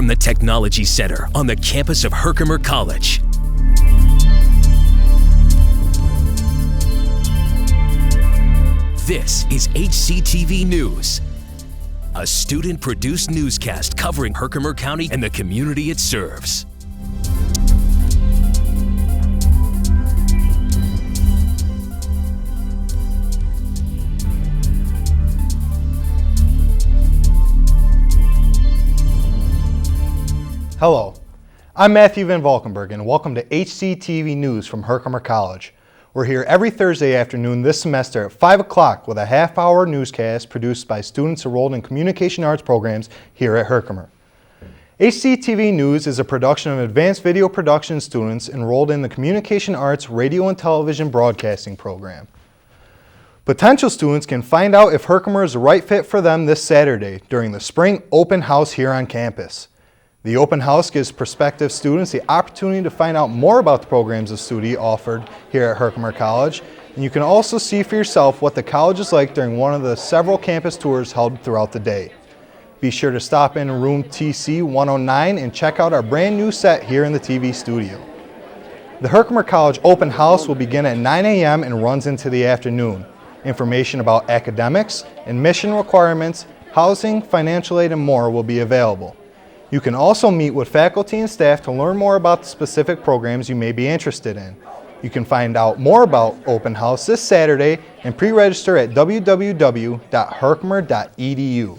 from the Technology Center on the campus of Herkimer College. This is HCTV News, a student-produced newscast covering Herkimer County and the community it serves. Hello, I'm Matthew Van Valkenburg and welcome to HCTV News from Herkimer College. We're here every Thursday afternoon this semester at 5 o'clock with a half-hour newscast produced by students enrolled in communication arts programs here at Herkimer. HCTV News is a production of advanced video production students enrolled in the communication arts radio and television broadcasting program. Potential students can find out if Herkimer is the right fit for them this Saturday during the spring open house here on campus. The open house gives prospective students the opportunity to find out more about the programs the study offered here at Herkimer College, and you can also see for yourself what the college is like during one of the several campus tours held throughout the day. Be sure to stop in room TC 109 and check out our brand new set here in the TV studio. The Herkimer College open house will begin at 9 a.m. and runs into the afternoon. Information about academics, admission requirements, housing, financial aid, and more will be available. You can also meet with faculty and staff to learn more about the specific programs you may be interested in. You can find out more about Open House this Saturday and pre-register at www.herkimer.edu.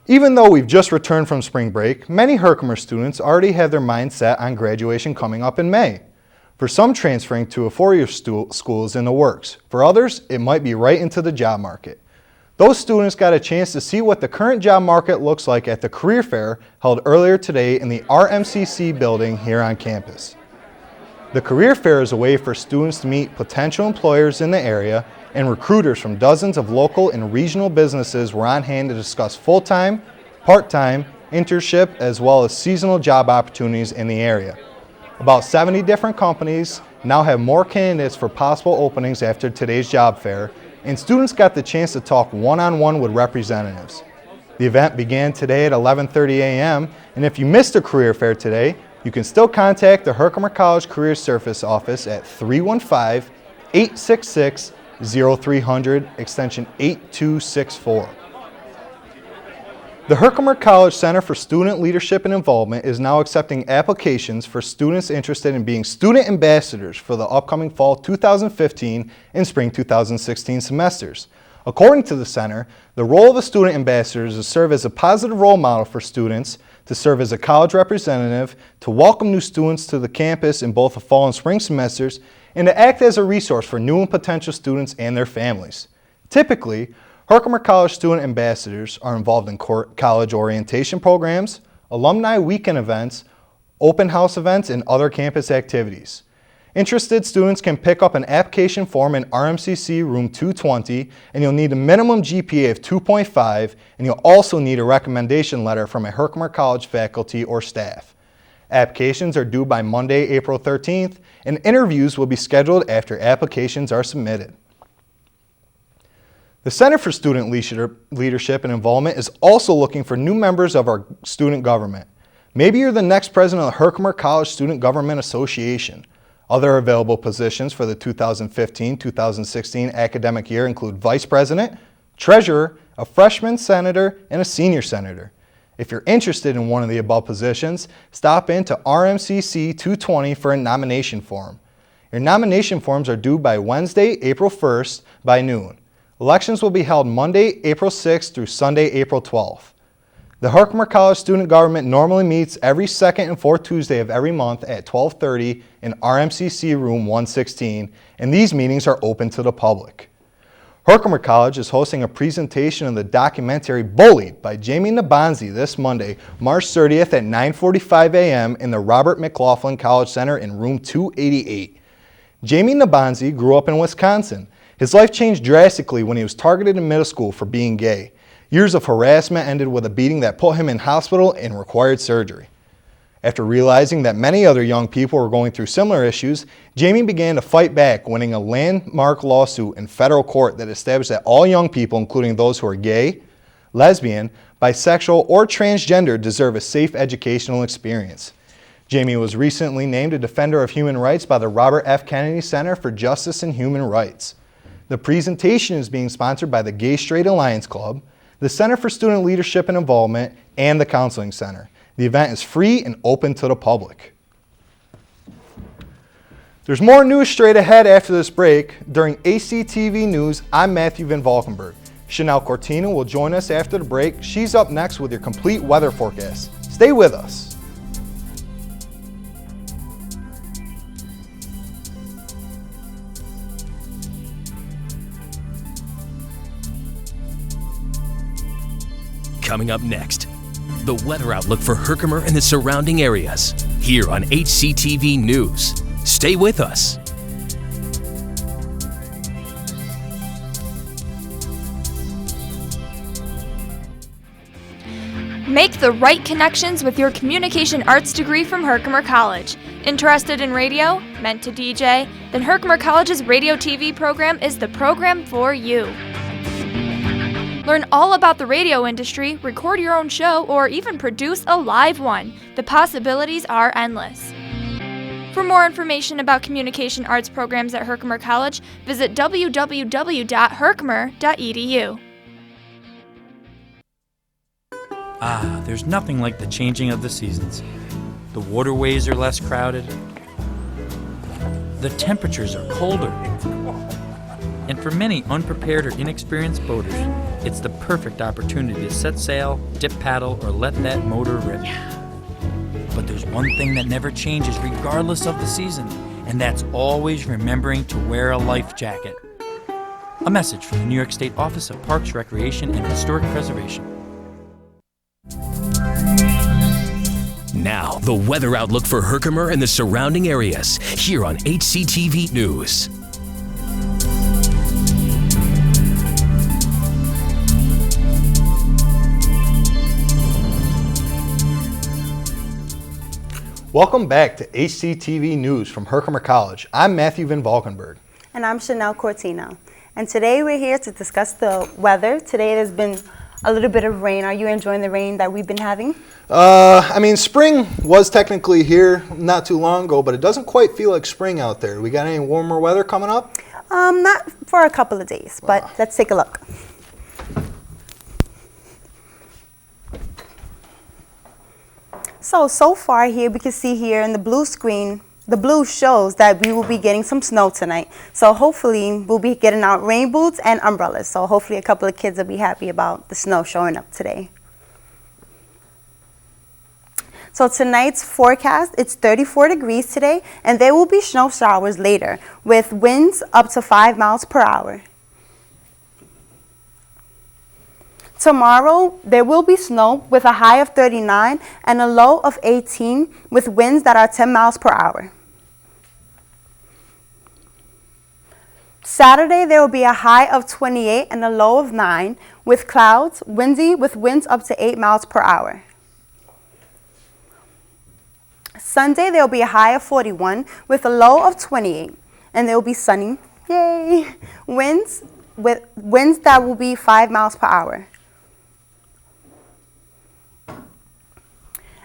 Even though we've just returned from spring break, many Herkimer students already have their mind set on graduation coming up in May. For some, transferring to a four-year school is in the works. For others, it might be right into the job market. Those students got a chance to see what the current job market looks like at the career fair held earlier today in the HCCC building here on campus. The career fair is a way for students to meet potential employers in the area, and recruiters from dozens of local and regional businesses were on hand to discuss full-time, part-time, internship, as well as seasonal job opportunities in the area. About 70 different companies now have more candidates for possible openings after today's job fair, and students got the chance to talk one-on-one with representatives. The event began today at 11:30 a.m., and if you missed the career fair today, you can still contact the Herkimer College Career Service Office at 315-866-0300, extension 8264. The Herkimer College Center for Student Leadership and Involvement is now accepting applications for students interested in being student ambassadors for the upcoming fall 2015 and spring 2016 semesters. According to the center, the role of a student ambassador is to serve as a positive role model for students, to serve as a college representative, to welcome new students to the campus in both the fall and spring semesters, and to act as a resource for new and potential students and their families. Typically, Herkimer College student ambassadors are involved in college orientation programs, alumni weekend events, open house events, and other campus activities. Interested students can pick up an application form in RMCC room 220, and you'll need a minimum GPA of 2.5, and you'll also need a recommendation letter from a Herkimer College faculty or staff. Applications are due by Monday, April 13th, and interviews will be scheduled after applications are submitted. The Center for Student Leadership and Involvement is also looking for new members of our student government. Maybe you're the next president of the Herkimer College Student Government Association. Other available positions for the 2015-2016 academic year include vice president, treasurer, a freshman senator, and a senior senator. If you're interested in one of the above positions, stop into RMCC 220 for a nomination form. Your nomination forms are due by Wednesday, April 1st by noon. Elections will be held Monday, April 6th through Sunday, April 12th. The Herkimer College Student Government normally meets every second and fourth Tuesday of every month at 12:30 in RMCC room 116, and these meetings are open to the public. Herkimer College is hosting a presentation of the documentary Bullied by Jamie Nabanzi this Monday, March 30th at 9:45 a.m. in the Robert McLaughlin College Center in room 288. Jamie Nabanzi grew up in Wisconsin. His life changed drastically when he was targeted in middle school for being gay. Years of harassment ended with a beating that put him in hospital and required surgery. After realizing that many other young people were going through similar issues, Jamie began to fight back, winning a landmark lawsuit in federal court that established that all young people, including those who are gay, lesbian, bisexual, or transgender deserve a safe educational experience. Jamie was recently named a Defender of Human Rights by the Robert F. Kennedy Center for Justice and Human Rights. The presentation is being sponsored by the Gay Straight Alliance Club, the Center for Student Leadership and Involvement, and the Counseling Center. The event is free and open to the public. There's more news straight ahead after this break. During HCTV News, I'm Matthew Van Valkenburg. Chanel Cortina will join us after the break. She's up next with your complete weather forecast. Stay with us. Coming up next, the weather outlook for Herkimer and the surrounding areas, here on HCTV News. Stay with us. Make the right connections with your communication arts degree from Herkimer College. Interested in radio? Meant to DJ? Then Herkimer College's radio TV program is the program for you. Learn all about the radio industry, record your own show, or even produce a live one. The possibilities are endless. For more information about communication arts programs at Herkimer College, visit www.herkimer.edu. There's nothing like the changing of the seasons. The waterways are less crowded. The temperatures are colder. And for many unprepared or inexperienced boaters, it's the perfect opportunity to set sail, dip paddle, or let that motor rip. But there's one thing that never changes regardless of the season, and that's always remembering to wear a life jacket. A message from the New York State Office of Parks, Recreation, and Historic Preservation. Now, the weather outlook for Herkimer and the surrounding areas, here on HCTV News. Welcome back to HCTV News from Herkimer College. I'm Matthew Van Valkenburg. And I'm Chanel Cortina. And today we're here to discuss the weather. Today there's been a little bit of rain. Are you enjoying the rain that we've been having? Spring was technically here not too long ago, but it doesn't quite feel like spring out there. We got any warmer weather coming up? Not for a couple of days, but let's take a look. So far here, we can see here in the blue screen, the blue shows that we will be getting some snow tonight. So hopefully we'll be getting out rain boots and umbrellas. So hopefully a couple of kids will be happy about the snow showing up today. So tonight's forecast, it's 34 degrees today, and there will be snow showers later with winds up to 5 miles per hour. Tomorrow, there will be snow with a high of 39 and a low of 18 with winds that are 10 miles per hour. Saturday, there will be a high of 28 and a low of 9 with clouds, windy with winds up to 8 miles per hour. Sunday, there will be a high of 41 with a low of 28, and there will be sunny, yay, winds that will be 5 miles per hour.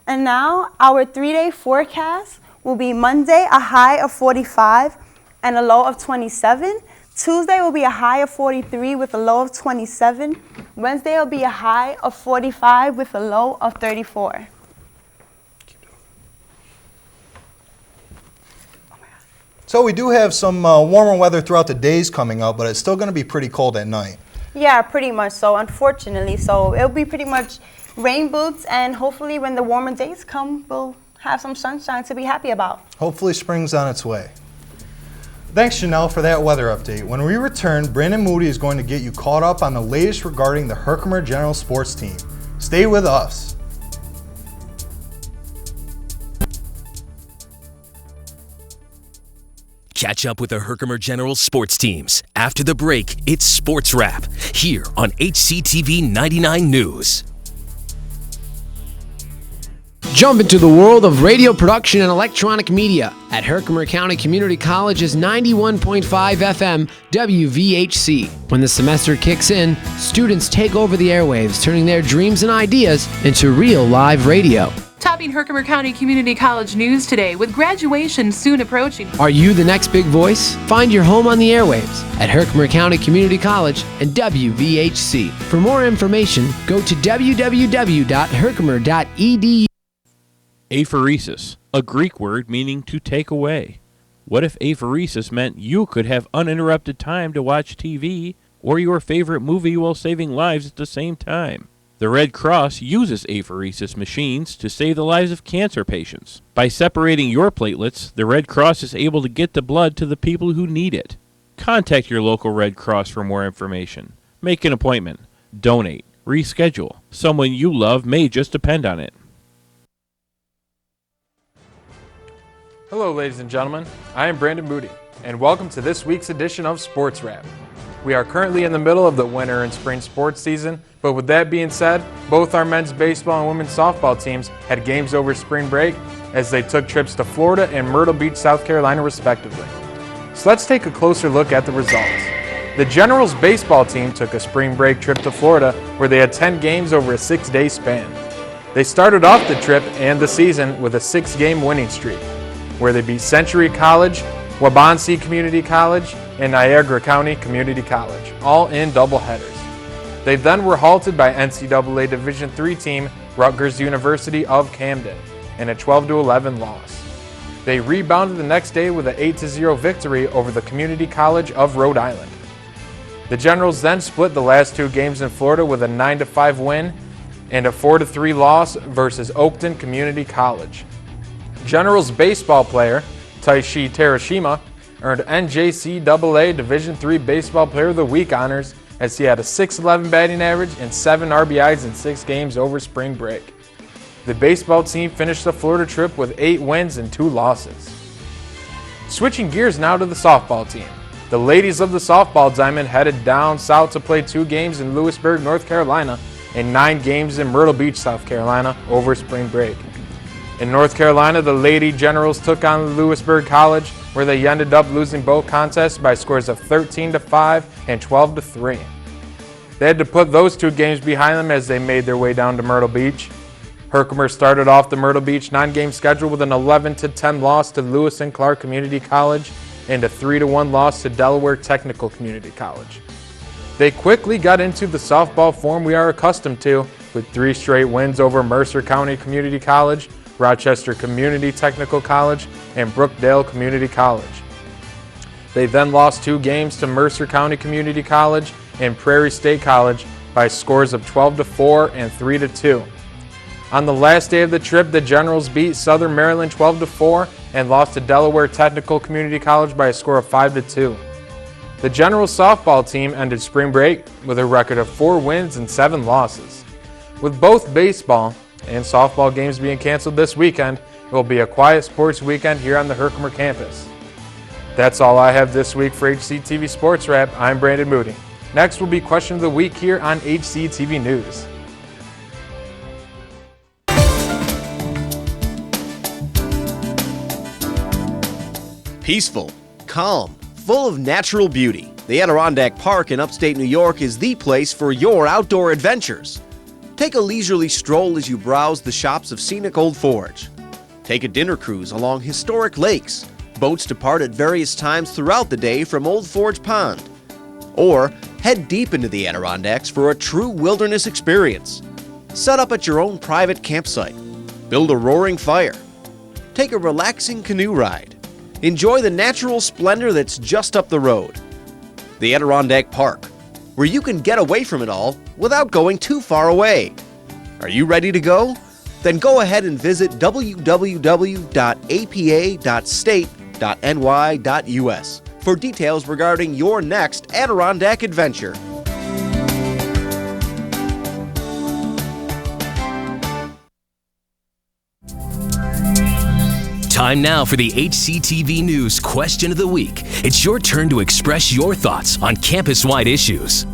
And now our 3-day forecast will be Monday, a high of 45 and a low of 27. Tuesday will be a high of 43 with a low of 27. Wednesday will be a high of 45 with a low of 34. So we do have some warmer weather throughout the days coming up, but it's still going to be pretty cold at night. Yeah, pretty much so, unfortunately. So it'll be pretty much rain boots, and hopefully when the warmer days come, we'll have some sunshine to be happy about. Hopefully spring's on its way. Thanks, Chanel, for that weather update. When we return, Brandon Moody is going to get you caught up on the latest regarding the Herkimer General Sports Team. Stay with us. Catch up with the Herkimer General sports teams. After the break, it's Sports Wrap, here on HCTV 99 News. Jump into the world of radio production and electronic media at Herkimer County Community College's 91.5 FM WVHC. When the semester kicks in, students take over the airwaves, turning their dreams and ideas into real live radio. Topping Herkimer County Community College news today with graduation soon approaching. Are you the next big voice? Find your home on the airwaves at Herkimer County Community College and WVHC. For more information, go to www.herkimer.edu. Aphoresis, a Greek word meaning to take away. What if aphoresis meant you could have uninterrupted time to watch TV or your favorite movie while saving lives at the same time? The Red Cross uses aphoresis machines to save the lives of cancer patients. By separating your platelets, the Red Cross is able to get the blood to the people who need it. Contact your local Red Cross for more information. Make an appointment. Donate. Reschedule. Someone you love may just depend on it. Hello, ladies and gentlemen. I am Brandon Moody, and welcome to this week's edition of Sports Wrap. We are currently in the middle of the winter and spring sports season, but with that being said, both our men's baseball and women's softball teams had games over spring break as they took trips to Florida and Myrtle Beach, South Carolina, respectively. So let's take a closer look at the results. The Generals baseball team took a spring break trip to Florida where they had 10 games over a 6-day span. They started off the trip and the season with a 6-game winning streak, where they beat Century College, Waubonsee Community College, and Niagara County Community College, all in doubleheaders. They then were halted by NCAA Division III team Rutgers University of Camden in a 12-11 loss. They rebounded the next day with an 8-0 victory over the Community College of Rhode Island. The Generals then split the last 2 games in Florida with a 9-5 win and a 4-3 loss versus Oakton Community College. Generals baseball player Taishi Terashima earned NJCAA Division III Baseball Player of the Week honors as he had a .611 batting average and 7 RBIs in 6 games over spring break. The baseball team finished the Florida trip with 8 wins and 2 losses. Switching gears now to the softball team. The ladies of the softball diamond headed down south to play 2 games in Lewisburg, North Carolina, and 9 games in Myrtle Beach, South Carolina over spring break. In North Carolina, the Lady Generals took on Lewisburg College, where they ended up losing both contests by scores of 13-5 and 12-3. They had to put those 2 games behind them as they made their way down to Myrtle Beach. Herkimer started off the Myrtle Beach 9-game schedule with an 11-10 loss to Lewis and Clark Community College and a 3-1 loss to Delaware Technical Community College. They quickly got into the softball form we are accustomed to, with 3 straight wins over Mercer County Community College, Rochester Community Technical College, and Brookdale Community College. They then lost 2 games to Mercer County Community College and Prairie State College by scores of 12-4 and 3-2. On the last day of the trip, the Generals beat Southern Maryland 12-4 and lost to Delaware Technical Community College by a score of 5-2. The Generals softball team ended spring break with a record of 4 wins and 7 losses. With both baseball and softball games being canceled this weekend, it will be a quiet sports weekend here on the Herkimer campus. That's all I have this week for HCTV Sports Wrap. I'm Brandon Moody. Next will be Question of the Week here on HCTV News. Peaceful, calm, full of natural beauty, the Adirondack Park in upstate New York is the place for your outdoor adventures. Take a leisurely stroll as you browse the shops of scenic Old Forge. Take a dinner cruise along historic lakes. Boats depart at various times throughout the day from Old Forge Pond. Or head deep into the Adirondacks for a true wilderness experience. Set up at your own private campsite. Build a roaring fire. Take a relaxing canoe ride. Enjoy the natural splendor that's just up the road. The Adirondack Park, where you can get away from it all without going too far away. Are you ready to go? Then go ahead and visit www.apa.state.ny.us for details regarding your next Adirondack adventure. Time now for the HCTV News Question of the Week. It's your turn to express your thoughts on campus-wide issues.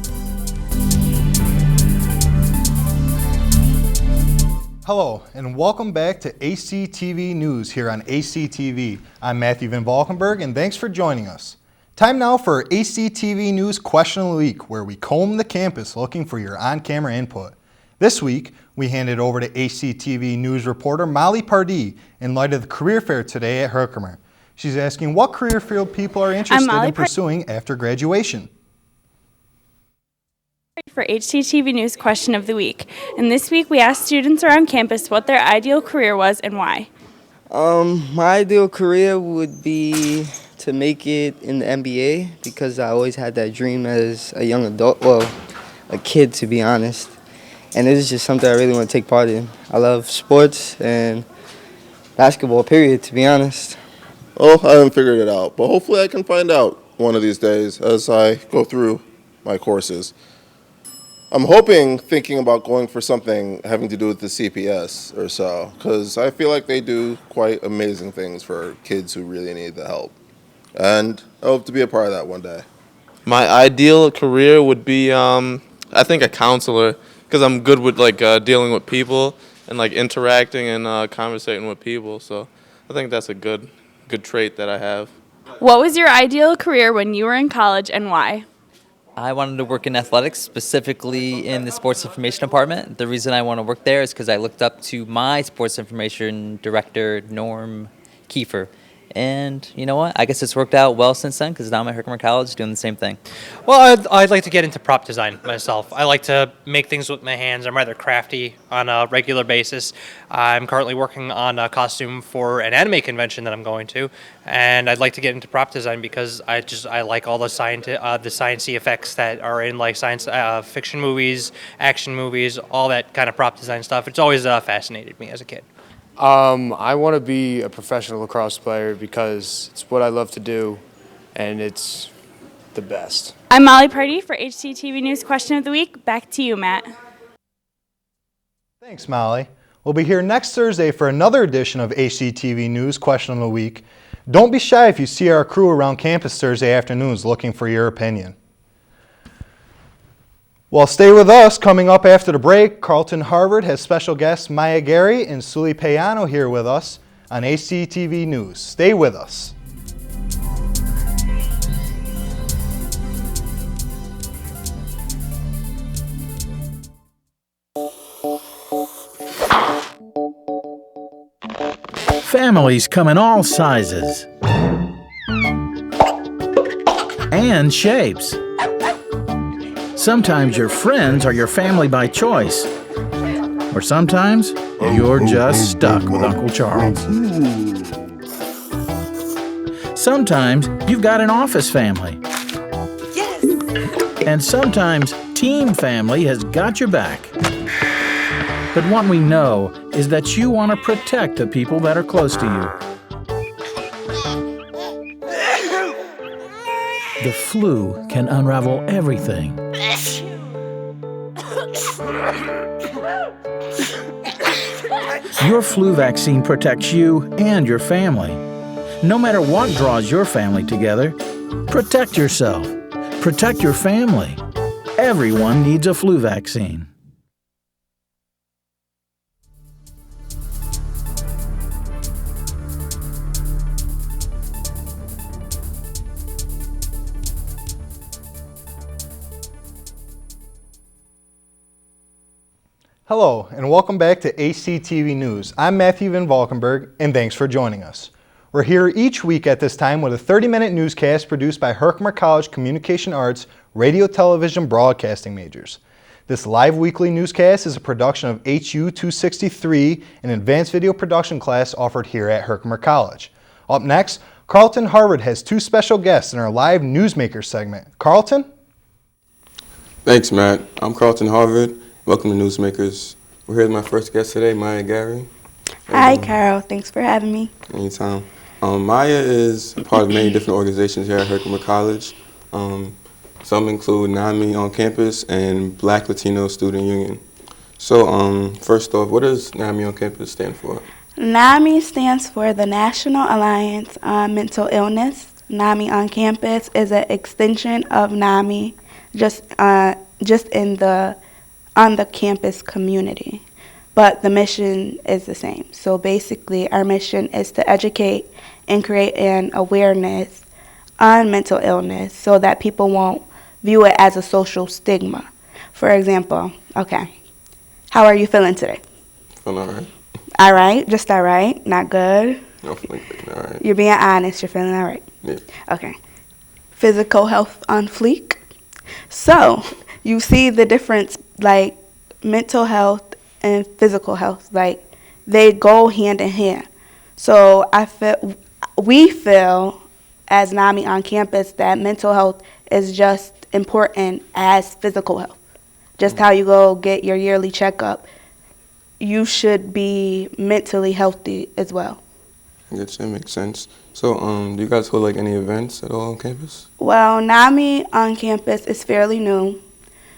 Hello, and welcome back to HCTV News here on HCTV. I'm Matthew Van Valkenburg, and thanks for joining us. Time now for HCTV News Question of the Week, where we comb the campus looking for your on-camera input. This week, we hand it over to HCTV News reporter Molly Pardee in light of the career fair today at Herkimer. She's asking what career field people are interested in pursuing after graduation. For HCTV News Question of the Week. And this week we asked students around campus what their ideal career was and why. My ideal career would be to make it in the NBA because I always had that dream as a young adult, well, a kid to be honest. And it is just something I really want to take part in. I love sports and basketball, period, to be honest. Oh, I haven't figured it out, but hopefully I can find out one of these days as I go through my courses. I'm thinking about going for something having to do with the CPS or so, because I feel like they do quite amazing things for kids who really need the help. And I hope to be a part of that one day. My ideal career would be, I think, a counselor, because I'm good with dealing with people and interacting and conversating with people. So I think that's a good trait that I have. What was your ideal career when you were in college and why? I wanted to work in athletics, specifically in the sports information department. The reason I want to work there is because I looked up to my sports information director, Norm Kiefer. And you know what? I guess it's worked out well since then because now I'm at Herkimer College doing the same thing. Well, I'd like to get into prop design myself. I like to make things with my hands. I'm rather crafty on a regular basis. I'm currently working on a costume for an anime convention that I'm going to, and I'd like to get into prop design because I like all the sciencey effects that are in science fiction movies, action movies, all that kind of prop design stuff. It's always fascinated me as a kid. I want to be a professional lacrosse player because it's what I love to do, and it's the best. I'm Molly Pardee for HCTV News Question of the Week. Back to you, Matt. Thanks, Molly. We'll be here next Thursday for another edition of HCTV News Question of the Week. Don't be shy if you see our crew around campus Thursday afternoons looking for your opinion. Well, stay with us. Coming up after the break, Carlton Harvard has special guests Maya Gary and Sully Payano here with us on HCTV News. Stay with us. Families come in all sizes and shapes. Sometimes your friends are your family by choice, or sometimes you're just stuck with Uncle Charles. Sometimes you've got an office family. Yes. And sometimes Team Family has got your back. But what we know is that you want to protect the people that are close to you. The flu can unravel everything. Your flu vaccine protects you and your family. No matter what draws your family together, protect yourself. Protect your family. Everyone needs a flu vaccine. Hello, and welcome back to HCTV News. I'm Matthew Van Valkenburg, and thanks for joining us. We're here each week at this time with a 30-minute newscast produced by Herkimer College Communication Arts radio, television, broadcasting majors. This live weekly newscast is a production of HU 263, an advanced video production class offered here at Herkimer College. Up next, Carlton Harvard has two special guests in our live Newsmakers segment. Carlton? Thanks, Matt. I'm Carlton Harvard. Welcome to Newsmakers. We're here with my first guest today, Maya Gary. Hi, Carol. Thanks for having me. Anytime. Maya is part of many different organizations here at Herkimer College. Some include NAMI on campus and Black Latino Student Union. So first off, what does NAMI on campus stand for? NAMI stands for the National Alliance on Mental Illness. NAMI on campus is an extension of NAMI just on the campus community. but the mission is the same. So basically, our mission is to educate and create an awareness on mental illness so that people won't view it as a social stigma. For example, okay, how are you feeling today? Feeling all right. All right, just all right, not good. No, feeling all right. You're being honest, you're feeling all right. Yeah. Okay. Physical health on fleek. So you see the difference, like mental health and physical health, like they go hand in hand. So we feel as NAMI on campus that mental health is just important as physical health. Just how you go get your yearly checkup, you should be mentally healthy as well. I guess that makes sense. So, do you guys hold like any events at all on campus? Well, NAMI on campus is fairly new,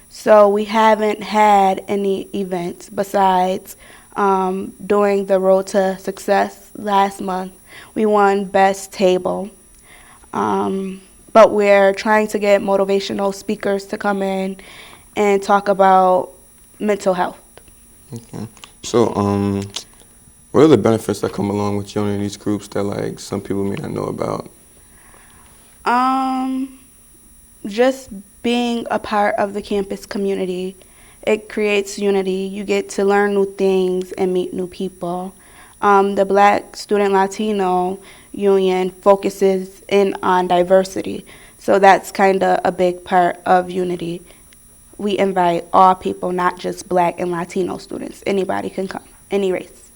so we haven't had any events besides during the Road to Success last month. We won Best Table, but we're trying to get motivational speakers to come in and talk about mental health. Okay. So, what are the benefits that come along with joining these groups that like some people may not know about? Just being a part of the campus community, it creates unity. You get to learn new things and meet new people. The Black Student Latino Union focuses in on diversity, so that's kind of a big part of unity. We invite all people, not just Black and Latino students. Anybody can come, any race.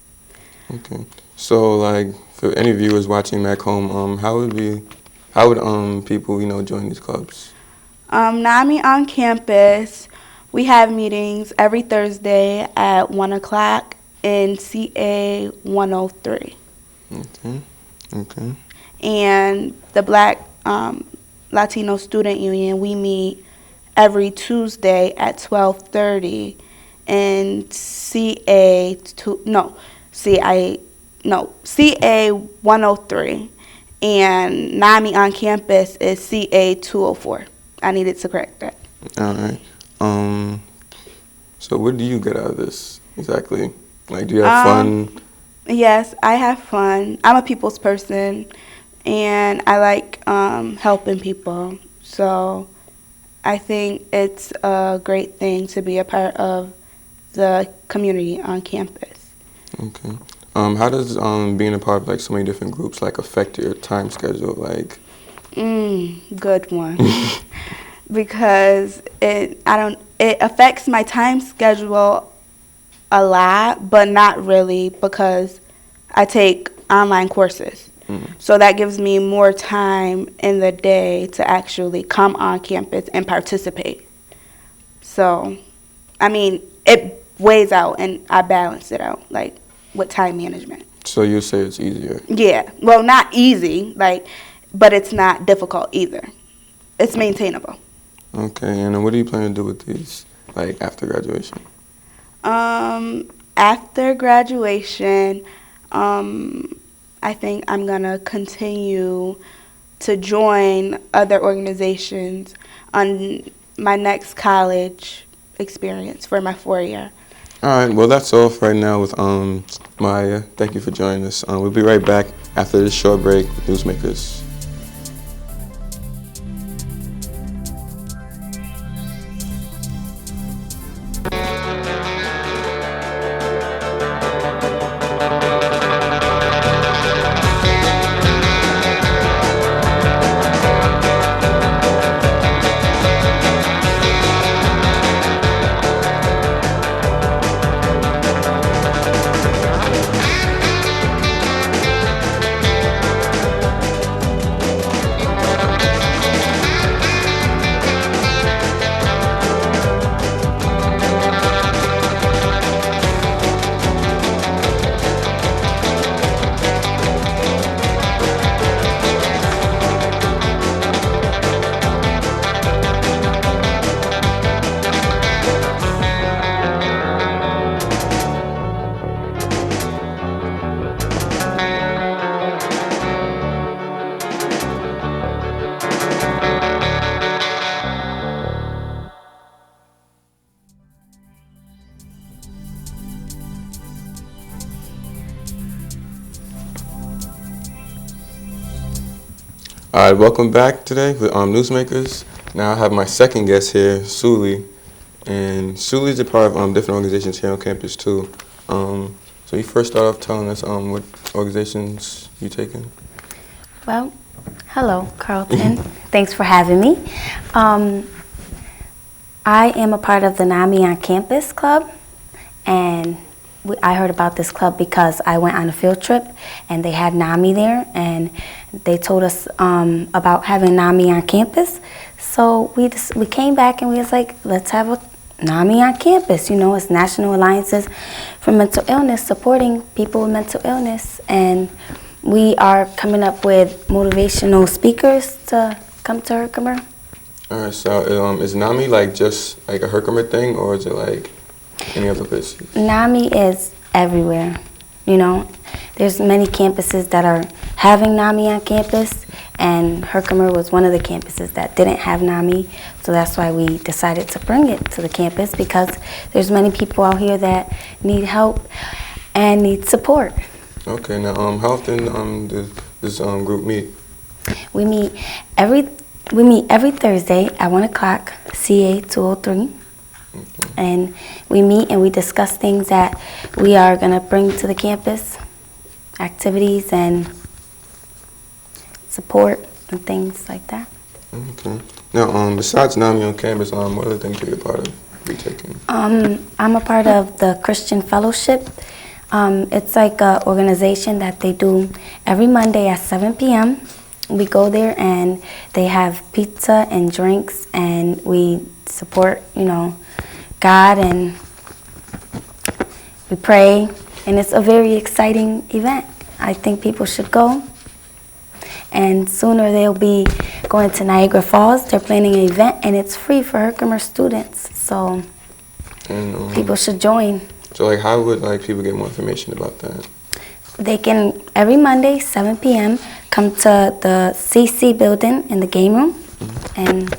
Okay. So, like, for any viewers watching back home, how would people, join these clubs? NAMI on campus, we have meetings every Thursday at 1 o'clock in CA 103. Okay. And the Black Latino Student Union, we meet every Tuesday at 12:30 in CA 103, and NAMI on campus is CA 204. I needed to correct that. All right. So what do you get out of this exactly? Like, do you have fun? Yes, I have fun. I'm a people's person, and I like helping people. So I think it's a great thing to be a part of the community on campus. Okay. How does being a part of like so many different groups like affect your time schedule? Like, good one. Because it affects my time schedule a lot, but not really, because I take online courses. So that gives me more time in the day to actually come on campus and participate. So, I mean, it weighs out and I balance it out, like, with time management. So you say it's easier? Yeah. Well, not easy, but it's not difficult either. It's maintainable. Okay, and what do you plan to do with these, like, after graduation? After graduation, I think I'm going to continue to join other organizations on my next college experience for my 4-year. All right, well, that's all for right now with Maya. Thank you for joining us. We'll be right back after this short break with Newsmakers. All right, welcome back today with Newsmakers. Now I have my second guest here, Suli. And Suli's a part of different organizations here on campus too. So you first start off telling us what organizations you take in. Well, hello, Carlton. Thanks for having me. I am a part of the NAMI on Campus Club, and I heard about this club because I went on a field trip and they had NAMI there, and they told us about having NAMI on campus. So we came back and we was like, let's have a NAMI on campus. You know, it's National Alliances for Mental Illness, supporting people with mental illness, and we are coming up with motivational speakers to come to Herkimer. All right, so is NAMI like just like a Herkimer thing, or is it like any other places? NAMI is everywhere. You know, there's many campuses that are having NAMI on campus, and Herkimer was one of the campuses that didn't have NAMI, so that's why we decided to bring it to the campus, because there's many people out here that need help and need support. Okay, now how often does this group meet? We meet every Thursday at 1 o'clock, CA 203. And we meet and we discuss things that we are going to bring to the campus, activities and support and things like that. Okay. Now, besides NAMI on campus, what other things are you a part of? I'm a part of the Christian Fellowship. It's like an organization that they do every Monday at 7 p.m. We go there and they have pizza and drinks, and we support, you know, God, and we pray, and it's a very exciting event. I think people should go. And sooner they'll be going to Niagara Falls. They're planning an event, and it's free for Herkimer students, so people should join. So like, how would like people get more information about that? They can, every Monday, 7 p.m., come to the CC building in the game room, and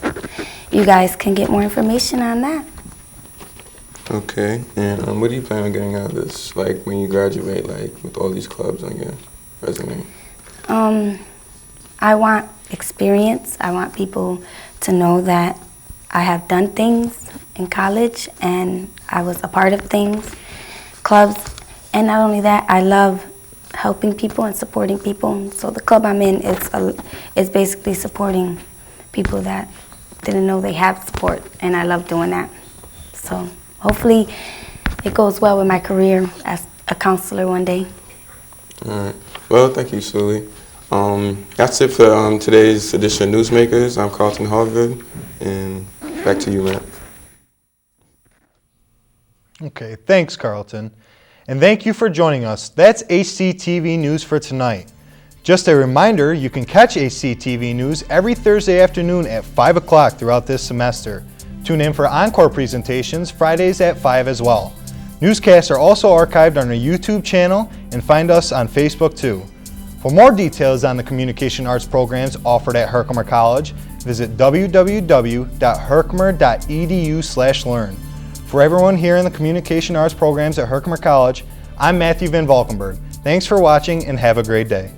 you guys can get more information on that. Okay, and what do you plan on getting out of this, like when you graduate, like with all these clubs on your resume? I want experience. I want people to know that I have done things in college and I was a part of things, clubs, and not only that, I love helping people and supporting people. So the club I'm in is basically supporting people that didn't know they have support, and I love doing that. So hopefully it goes well with my career as a counselor one day. All right. Well, thank you, Suli. That's it for today's edition of Newsmakers. I'm Carlton Harvard, and back to you, Matt. Okay, thanks, Carlton. And thank you for joining us. That's HCTV News for tonight. Just a reminder, you can catch HCTV News every Thursday afternoon at 5 o'clock throughout this semester. Tune in for encore presentations Fridays at 5 as well. Newscasts are also archived on our YouTube channel, and find us on Facebook too. For more details on the communication arts programs offered at Herkimer College, visit www.herkimer.edu/learn. For everyone here in the communication arts programs at Herkimer College, I'm Matthew Van Valkenburg. Thanks for watching and have a great day.